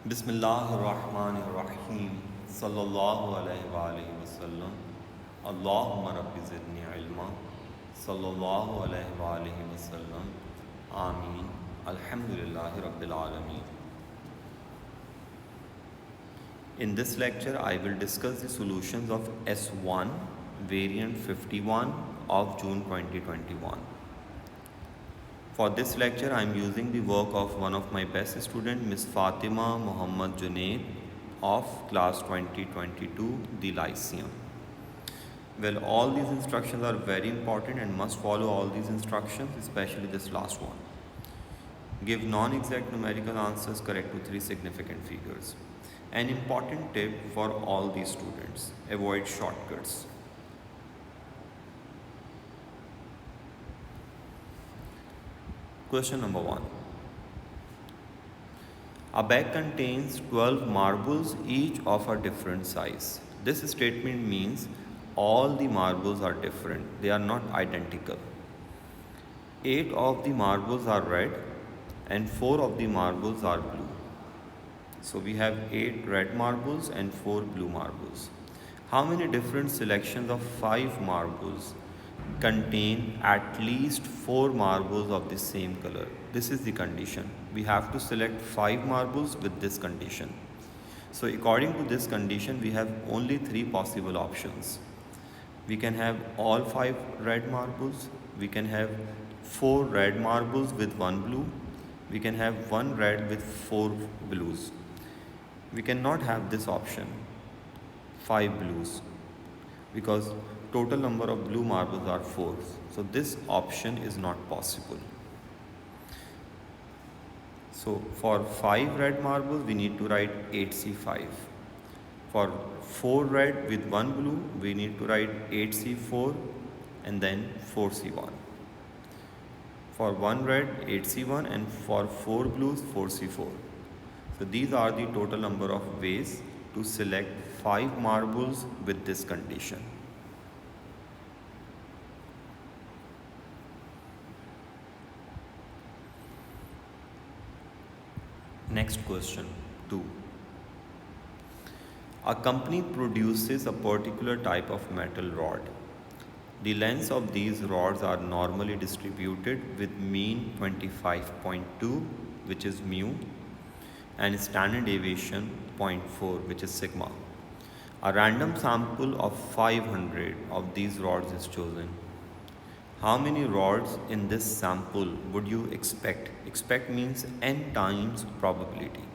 Bismillahirrahmanirrahim. Sallallahu alayhi wa alihi wa sallam. Allahumma rabbi zidni ilma. Sallallahu alayhi wa alihi wa sallam. Ameen. Alhamdulillahi rabbil alameen. In this lecture, I will discuss the solutions of S1 variant 51 of June 2021. For this lecture, I am using the work of one of my best students, Miss Fatima Muhammad Junaid of class 2022, the Lyceum. Well, all these instructions are very important and must follow all these instructions, especially this last one. Give non-exact numerical answers correct to 3 significant figures. An important tip for all these students, avoid shortcuts. Question number 1. A bag contains 12 marbles, each of a different size. This statement means all the marbles are different, they are not identical. 8 of the marbles are red and 4 of the marbles are blue. So we have 8 red marbles and 4 blue marbles. How many different selections of 5 marbles contain at least 4 marbles of the same color? This is the condition. We have to select 5 marbles with this condition. So according to this condition, we have only 3 possible options. We can have all 5 red marbles. We can have 4 red marbles with 1 blue. We can have 1 red with 4 blues. We cannot have this option, 5 blues, because total number of blue marbles are 4. So this option is not possible. So for 5 red marbles, we need to write 8C5. For 4 red with 1 blue, we need to write 8C4 and then 4C1. For 1 red, 8C1, and for 4 blues, 4C4. So these are the total number of ways to select 5 marbles with this condition. Next question 2. A company produces a particular type of metal rod. The lengths of these rods are normally distributed with mean 25.2, which is mu, and standard deviation 0.4, which is sigma. A random sample of 500 of these rods is chosen. How many rods in this sample would you expect? Expect means n times probability.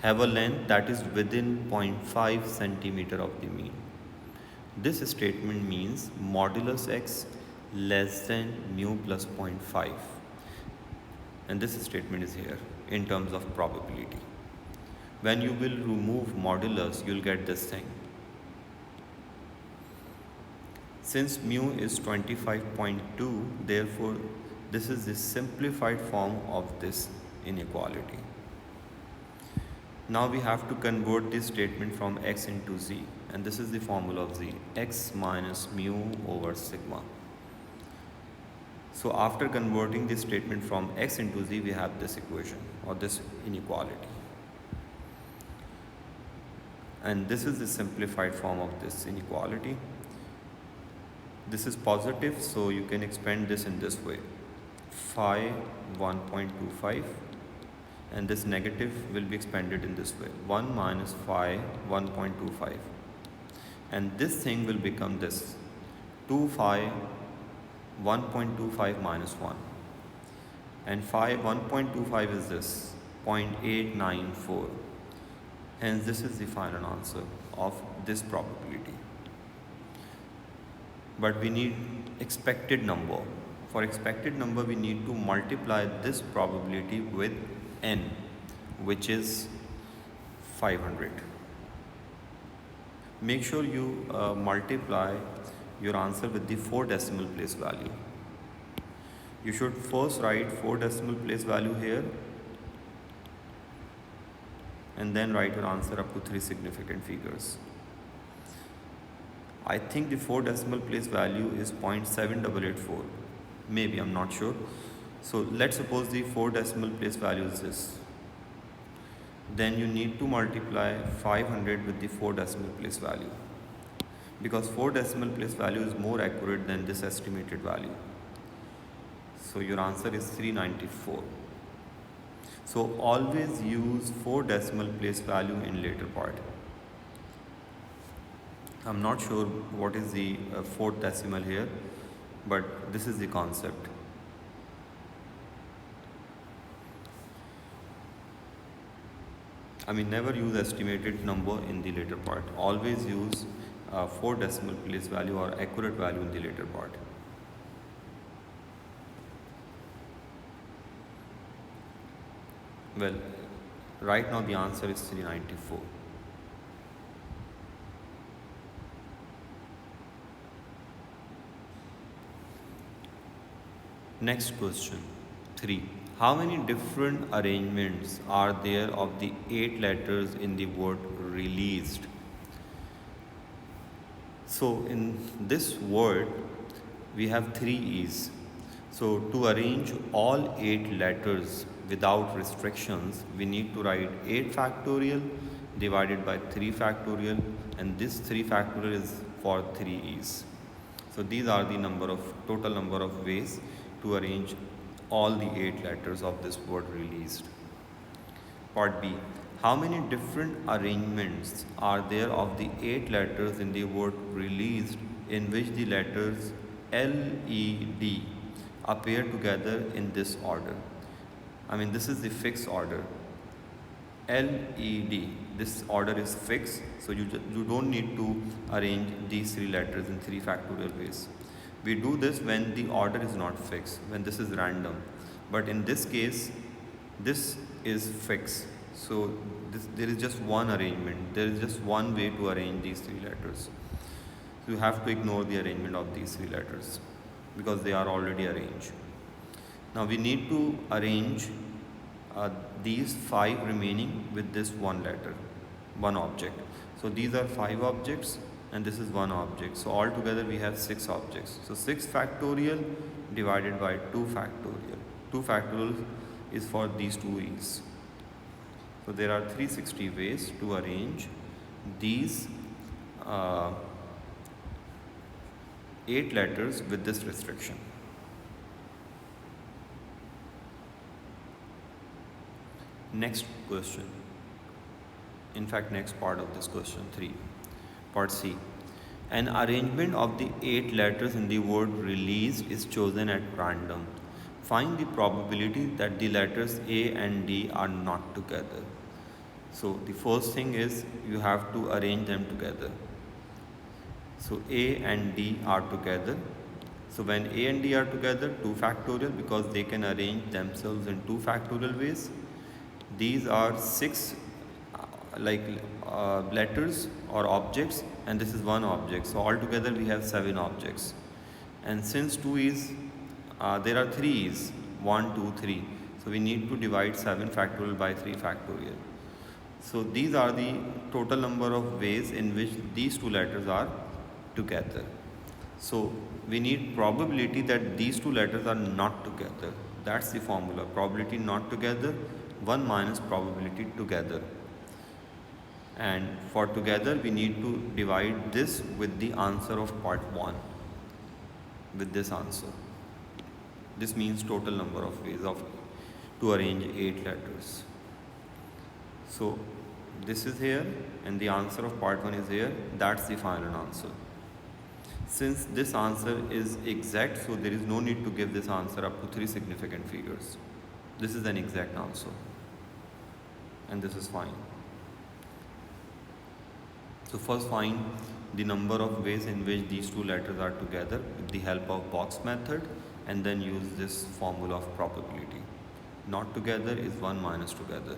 Have a length that is within 0.5 centimeter of the mean. This statement means modulus x less than mu plus 0.5. And this statement is here in terms of probability. When you will remove modulus, you will get this thing. Since mu is 25.2, therefore this is the simplified form of this inequality. Now we have to convert this statement from x into z, and this is the formula of z, x minus mu over sigma. So after converting this statement from x into z, we have this equation or this inequality. And this is the simplified form of this inequality. This is positive, so you can expand this in this way. Phi 1.25, and this negative will be expanded in this way. 1 minus phi 1.25. And this thing will become this, 2 phi 1.25 minus 1. And phi 1.25 is this, 0.894. Hence, this is the final answer of this probability. But we need expected number. For expected number, we need to multiply this probability with n, which is 500. Make sure you multiply your answer with the 4 decimal place value. You should first write 4 decimal place value here, and then write your answer up to 3 significant figures. I think the 4 decimal place value is 0.7884. Maybe, I'm not sure. So let's suppose the 4 decimal place value is this. then you need to multiply 500 with the 4 decimal place value, because 4 decimal place value is more accurate than this estimated value. So your answer is 394. So always use 4 decimal place value in later part. I'm not sure what is the fourth decimal here, but this is the concept. I mean, never use estimated number in the later part. Always use 4 decimal place value or accurate value in the later part. Well, right now the answer is 394. Next question 3. How many different arrangements are there of the 8 letters in the word released? So in this word we have 3 E's. So to arrange all 8 letters without restrictions, we need to write 8 factorial divided by 3 factorial, and this 3 factorial is for 3 E's. So these are the total number of ways to arrange all the 8 letters of this word released. Part B. How many different arrangements are there of the 8 letters in the word released in which the letters L, E, D appear together in this order? I mean, this is the fixed order. L, E, D. This order is fixed, so you don't need to arrange these 3 letters in 3 factorial ways. We do this when the order is not fixed, when this is random. But in this case, this is fixed. So there is just one arrangement. There is just one way to arrange these 3 letters. So you have to ignore the arrangement of these 3 letters because they are already arranged. Now we need to arrange these 5 remaining with this one letter, one object. So these are 5 objects and this is one object. So altogether we have 6 objects. So 6 factorial divided by 2 factorial. 2 factorial is for these 2 E's. So there are 360 ways to arrange these 8 letters with this restriction. Next question. In fact, next part of this question 3. Part C. An arrangement of the 8 letters in the word released is chosen at random. Find the probability that the letters A and D are not together. So the first thing is you have to arrange them together. So A and D are together. So when A and D are together, 2 factorial, because they can arrange themselves in 2 factorial ways. These are 6 letters or objects, and this is one object. So altogether we have 7 objects. And since 2 is, there are 3 E's, 1, 2, 3. So we need to divide 7 factorial by 3 factorial. So these are the total number of ways in which these 2 letters are together. So we need probability that these 2 letters are not together. That's the formula. Probability not together, 1 minus probability together. And for together we need to divide this with the answer of part 1, with this answer. This means total number of ways to arrange 8 letters. So this is here and the answer of part 1 is here. That's the final answer. Since this answer is exact, so there is no need to give this answer up to 3 significant figures. This is an exact answer and this is fine. So first find the number of ways in which these 2 letters are together with the help of box method, and then use this formula of probability. Not together is 1 minus together.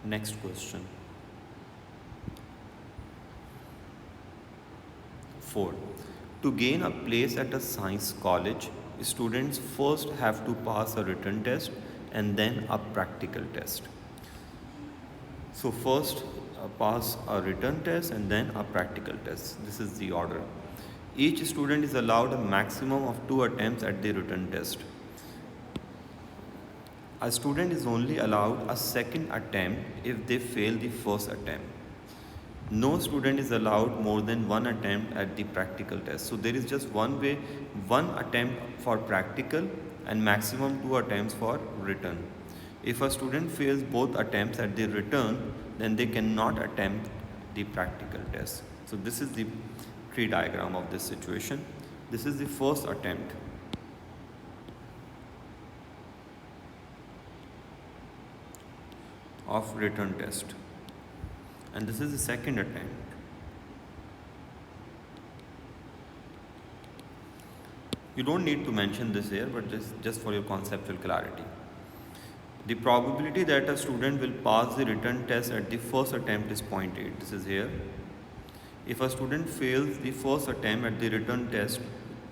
Next question. 4. To gain a place at a science college, students first have to pass a written test and then a practical test. So first pass a written test and then a practical test. This is the order. Each student is allowed a maximum of 2 attempts at the written test. A student is only allowed a second attempt if they fail the first attempt. No student is allowed more than one attempt at the practical test. So there is just one way, one attempt for practical and maximum 2 attempts for written. If a student fails both attempts at the written, then they cannot attempt the practical test. So this is the tree diagram of this situation. This is the first attempt. Of written test, and this is the second attempt. You don't need to mention this here, but just for your conceptual clarity. The probability that a student will pass the written test at the first attempt is 0.8. This is here. If a student fails the first attempt at the written test,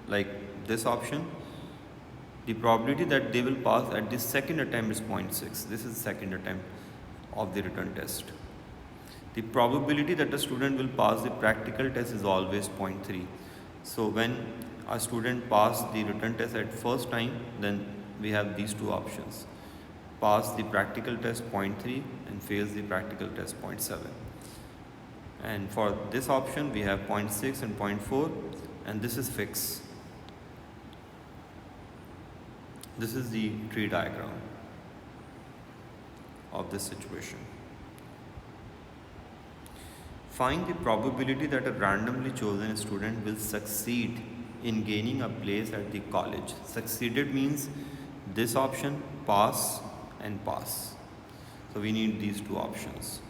like this option, the probability that they will pass at the second attempt is 0.6. This is the second attempt of the written test. The probability that a student will pass the practical test is always 0.3. So when a student passes the written test at first time, then we have these two options. Pass the practical test 0.3 and fails the practical test 0.7. And for this option we have 0.6 and 0.4, and this is fixed. This is the tree diagram of this situation. Find the probability that a randomly chosen student will succeed in gaining a place at the college. Succeeded means this option, pass and pass. So we need these two options.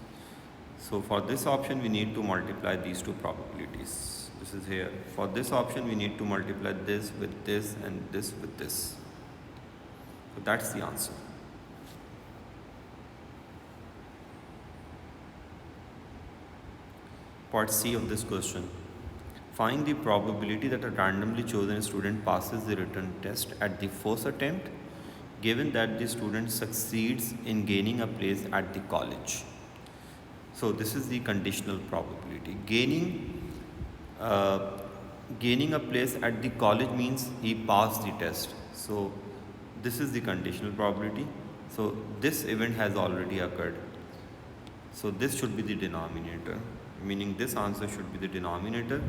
So for this option we need to multiply these two probabilities. This is here. For this option we need to multiply this with this and this with this. So that's the answer. Part C of this question. Find the probability that a randomly chosen student passes the written test at the first attempt, given that the student succeeds in gaining a place at the college. So this is the conditional probability. Gaining a place at the college means he passed the test. So this is the conditional probability. So this event has already occurred. So this should be the denominator, meaning this answer should be the denominator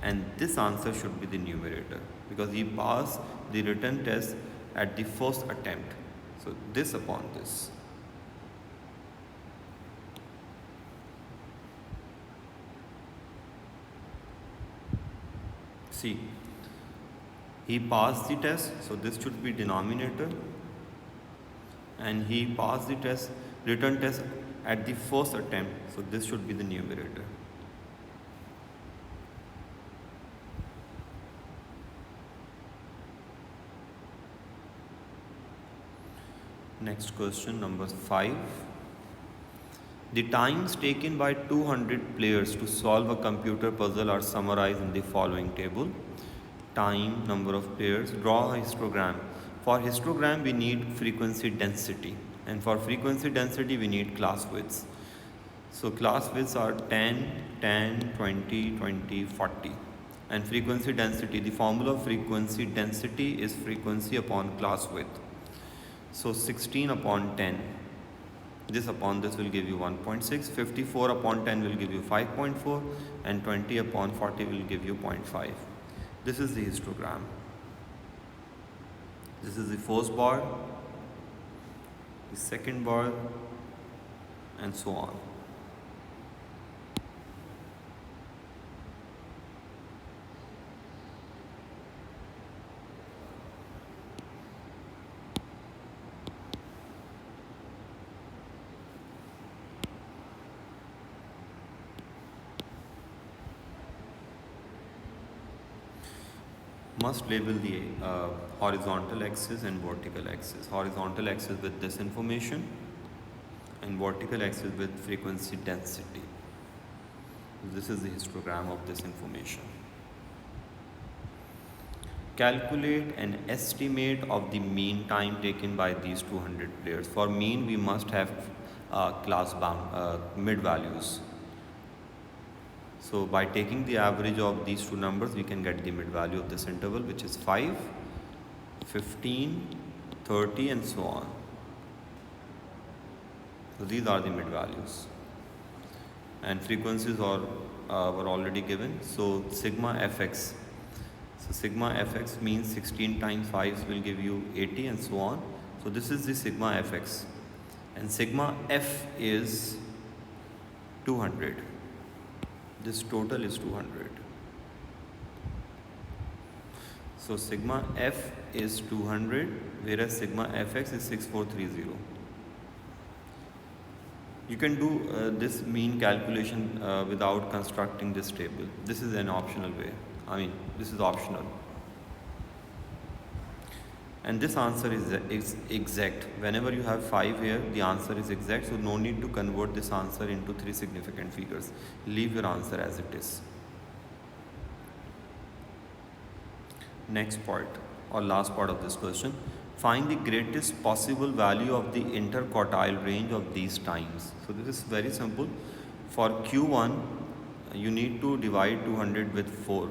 and this answer should be the numerator, because he passed the written test at the first attempt. So this upon this. See, he passed the test, so this should be denominator, and he passed the test, written test at the first attempt, so this should be the numerator. Next question, number 5. The times taken by 200 players to solve a computer puzzle are summarized in the following table. Time, number of players, draw a histogram. For histogram we need frequency density, and for frequency density we need class widths. So class widths are 10, 10, 20, 20, 40. And frequency density, the formula of frequency density is frequency upon class width. So 16 upon 10, this upon this will give you 1.6, 54 upon 10 will give you 5.4, and 20 upon 40 will give you 0.5. This is the histogram. This is the first bar, the second bar, and so on. Must label the horizontal axis and vertical axis. Horizontal axis with this information and vertical axis with frequency density. This is the histogram of this information. Calculate an estimate of the mean time taken by these 200 players. For mean we must have class bound mid values. So by taking the average of these two numbers, we can get the mid value of this interval, which is 5, 15, 30 and so on. So these are the mid values. And frequencies were already given. So sigma fx. So sigma fx means 16 times 5 will give you 80 and so on. So this is the sigma fx. And sigma f is 200. This total is 200. So sigma f is 200, whereas sigma fx is 6430. You can do this mean calculation without constructing this table. This is an optional way. This is optional. And this answer is exact. Whenever you have 5 here, the answer is exact. So no need to convert this answer into 3 significant figures. Leave your answer as it is. Next part or last part of this question. Find the greatest possible value of the interquartile range of these times. So this is very simple. For Q1, you need to divide 200 with 4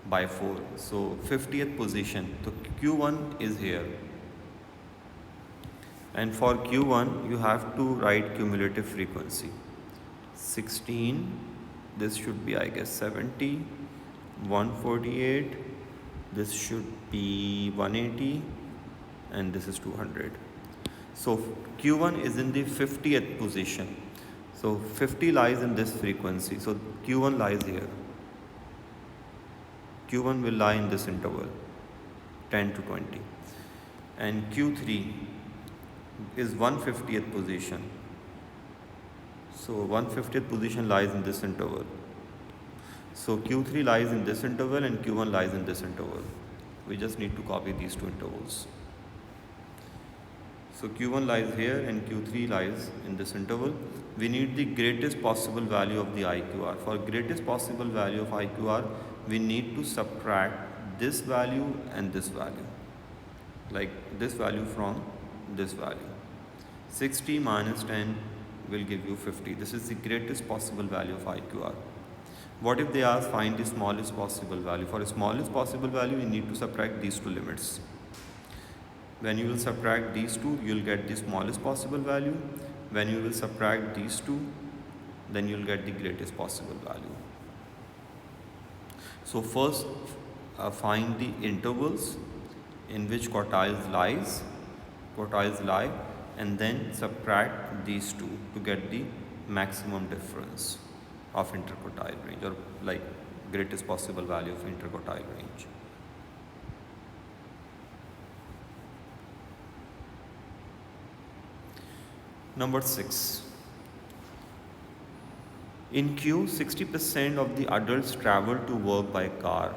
by 4. So 50th position. So Q1 is here. And for Q1, you have to write cumulative frequency. 16, this should be, I guess, 70, 148, this should be 180, and this is 200. So Q1 is in the 50th position. So 50 lies in this frequency. So Q1 lies here. Q1 will lie in this interval, 10 to 20. And Q3 is 150th position. So 150th position lies in this interval. So Q3 lies in this interval and Q1 lies in this interval. We just need to copy these two intervals. So Q1 lies here and Q3 lies in this interval. We need the greatest possible value of the IQR. For greatest possible value of IQR, we need to subtract this value and this value. Like this value from this value. 60 minus 10 will give you 50. This is the greatest possible value of IQR. What if they ask find the smallest possible value? For the smallest possible value, you need to subtract these two limits. When you will subtract these two, you will get the smallest possible value. When you will subtract these two, then you will get the greatest possible value. So first, find the intervals in which quartiles lie, and then subtract these two to get the maximum difference of interquartile range, or like greatest possible value of interquartile range. Number 6. In Q, 60% of the adults travel to work by car.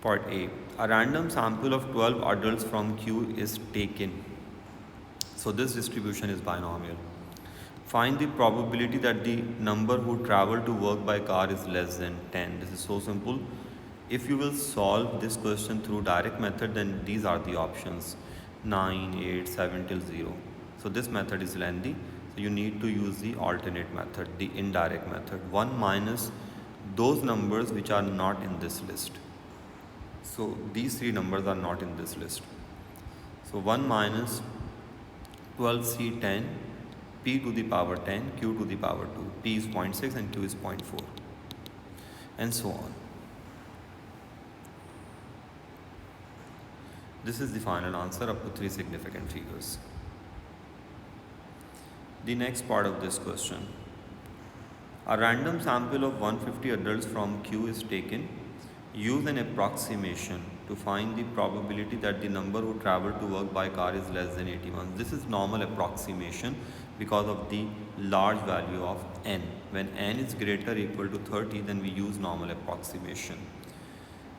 Part A. A random sample of 12 adults from Q is taken. So this distribution is binomial. Find the probability that the number who travel to work by car is less than 10. This is so simple. If you will solve this question through direct method, then these are the options: 9, 8, 7 till 0. So this method is lengthy. So you need to use the alternate method, the indirect method. 1 minus those numbers which are not in this list. So these 3 numbers are not in this list. So 1 minus 12C10, P to the power 10, Q to the power 2. P is 0.6 and Q is 0.4. And so on. This is the final answer up to 3 significant figures. The next part of this question. A random sample of 150 adults from Q is taken. Use an approximation to find the probability that the number who travel to work by car is less than 81. This is normal approximation because of the large value of n. When n is greater or equal to 30, then we use normal approximation.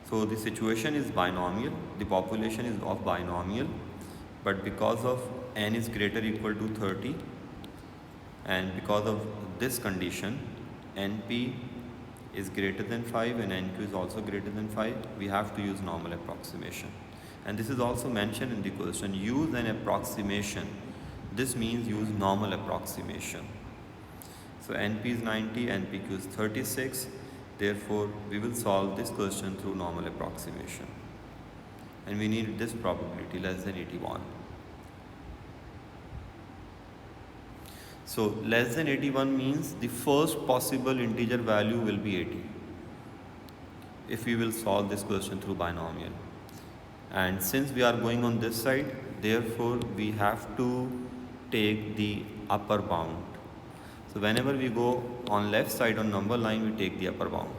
So the situation is binomial, the population is of binomial, but because of n is greater or equal to 30, and because of this condition, NP is greater than 5 and NQ is also greater than 5, we have to use normal approximation. And this is also mentioned in the question, use an approximation. This means use normal approximation. So NP is 90, NPQ is 36. Therefore, we will solve this question through normal approximation. And we need this probability less than 81. So less than 81 means the first possible integer value will be 80 if we will solve this question through binomial. And since we are going on this side, therefore we have to take the upper bound. So whenever we go on left side on number line, we take the upper bound.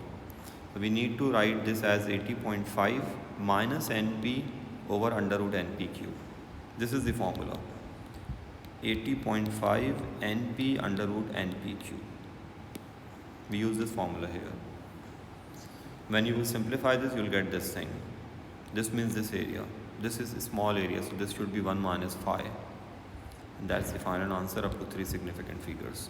So we need to write this as 80.5 minus np over under root np cube. This is the formula. 80.5 np under root np cube. We use this formula here. When you will simplify this, you will get this thing. This means this area. This is a small area, so this should be 1 minus 5. And that's the final answer up to 3 significant figures.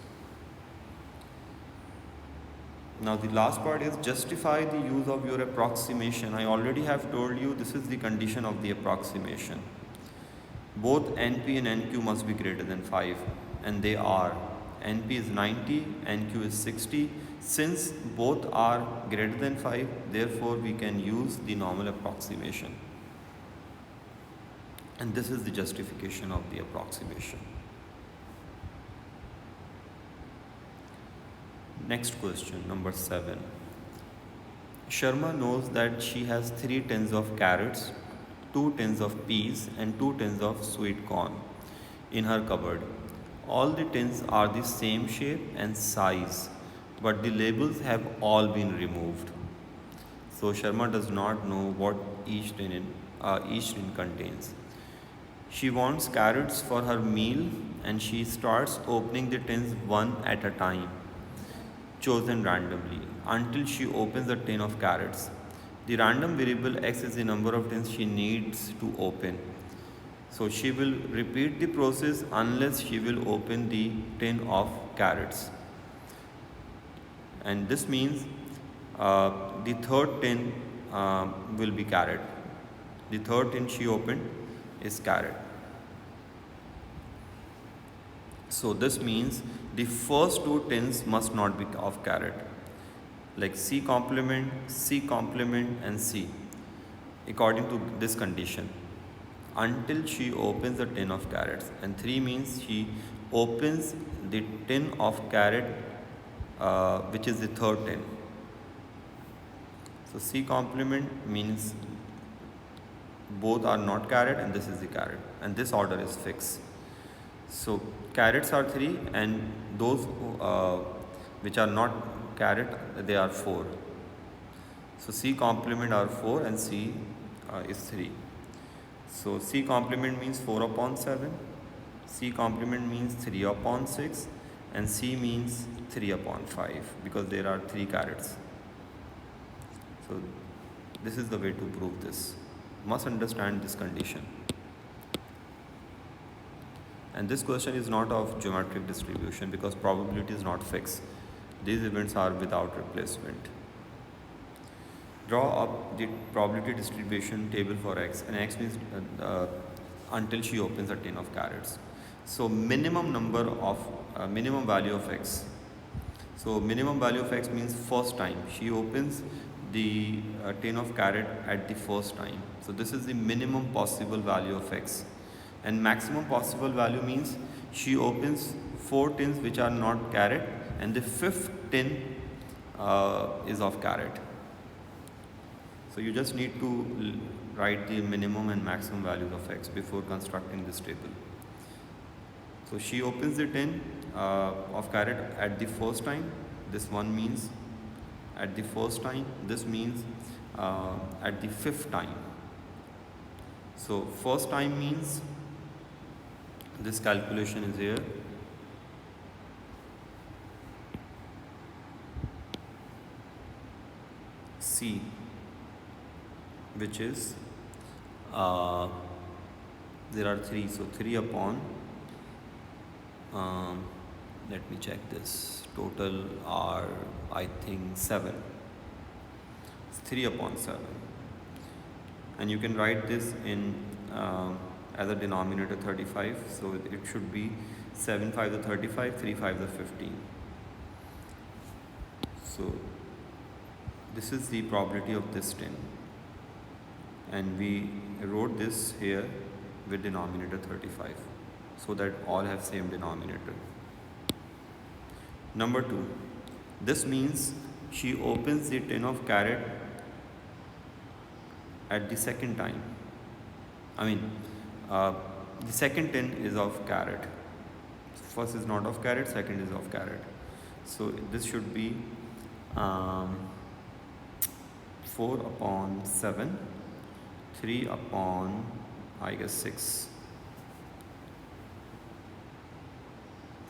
Now the last part is justify the use of your approximation. I already have told you this is the condition of the approximation. Both NP and NQ must be greater than 5, and they are. NP is 90, NQ is 60. Since both are greater than 5, therefore we can use the normal approximation. And this is the justification of the approximation. Next question, number 7. Sharma knows that she has 3 tins of carrots, 2 tins of peas and 2 tins of sweet corn in her cupboard. All the tins are the same shape and size, but the labels have all been removed. So Sharma does not know what each tin contains. She wants carrots for her meal and she starts opening the tins one at a time, chosen randomly, until she opens a tin of carrots. The random variable x is the number of tins she needs to open. So she will repeat the process unless she will open the tin of carrots. And this means the third tin will be carrot. The third tin she opened is carrot. So this means the first 2 tins must not be of carrot, like C complement, and C, according to this condition, until she opens the tin of carrots. And 3 means she opens the tin of carrot, which is the third tin. So C complement means both are not carrot and this is the carrot, and this order is fixed. So carrots are 3 and those which are not carrot, they are 4. So C complement are 4 and C is 3. So C complement means 4 upon 7, C complement means 3 upon 6, and C means 3 upon 5 because there are 3 carrots. So this is the way to prove this. Must understand this condition. And this question is not of geometric distribution because probability is not fixed. These events are without replacement. Draw up the probability distribution table for x, and x means until she opens a tin of carrots. So minimum value of x. So minimum value of x means first time. She opens the tin of carrot at the first time. So this is the minimum possible value of x. And maximum possible value means she opens 4 tins which are not carrot, and the 5th tin is of carrot. So you just need to write the minimum and maximum values of x before constructing this table. So she opens the tin of carrot at the first time. This one means at the first time. This means at the 5th time. So first time means this calculation is here. C, which is there are 3, so 3 upon let me check this, total are I think 7. It's 3 upon 7, and you can write this in as a denominator 35, so it should be 7 5 the 35, 3 5 the 15. So this is the probability of this tin, and we wrote this here with denominator 35 so that all have same denominator. Number 2, this means she opens the tin of carrot at the second time. I mean, uh, the second tin is of carrot. First is not of carrot, second is of carrot. So this should be 4 upon 7, 3 upon, I guess, 6.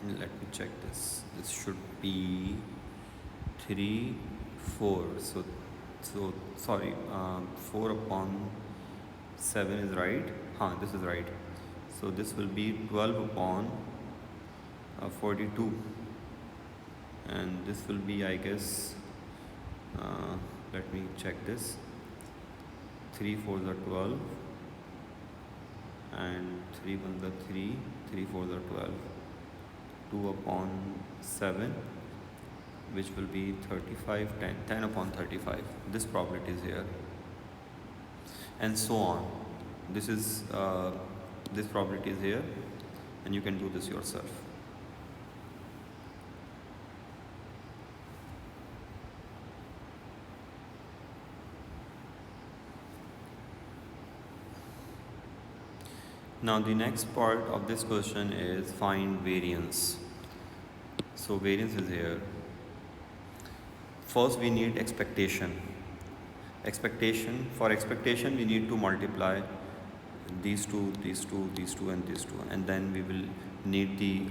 Let me check this. This should be 3, 4. So sorry, 4 upon 7 is right. This is right. So this will be 12 upon 42. And this will be, I guess, let me check this. 3 4s are 12. And 3 1s are 3. 3 4s are 12. 2 upon 7, which will be 35, 10, 10 upon 35. This probability is here, and so on. This is this probability is here, and you can do this yourself. Now the next part of this question is find variance. So variance is here. First we need expectation. For expectation we need to multiply these two, these two, these two, and these two, and then we will need the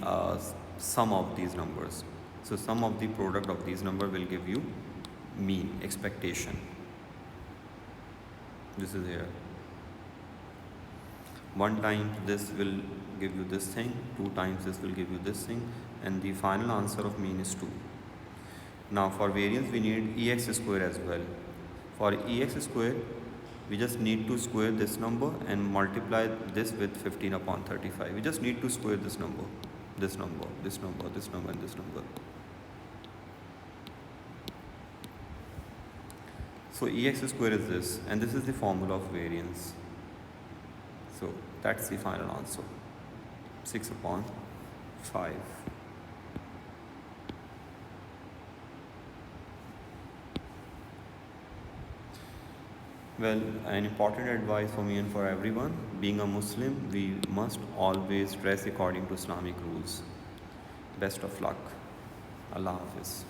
sum of these numbers. So sum of the product of these numbers will give you mean, expectation. This is here. 1 times this will give you this thing, 2 times this will give you this thing, and the final answer of mean is 2. Now for variance we need ex square as well. For ex square we just need to square this number and multiply this with 15 upon 35. We just need to square this number, this number, this number, this number, and this number. So ex square is this, and this is the formula of variance. So that's the final answer, 6 upon 5. Well, an important advice for me and for everyone: being a Muslim, we must always dress according to Islamic rules. Best of luck. Allah Hafiz.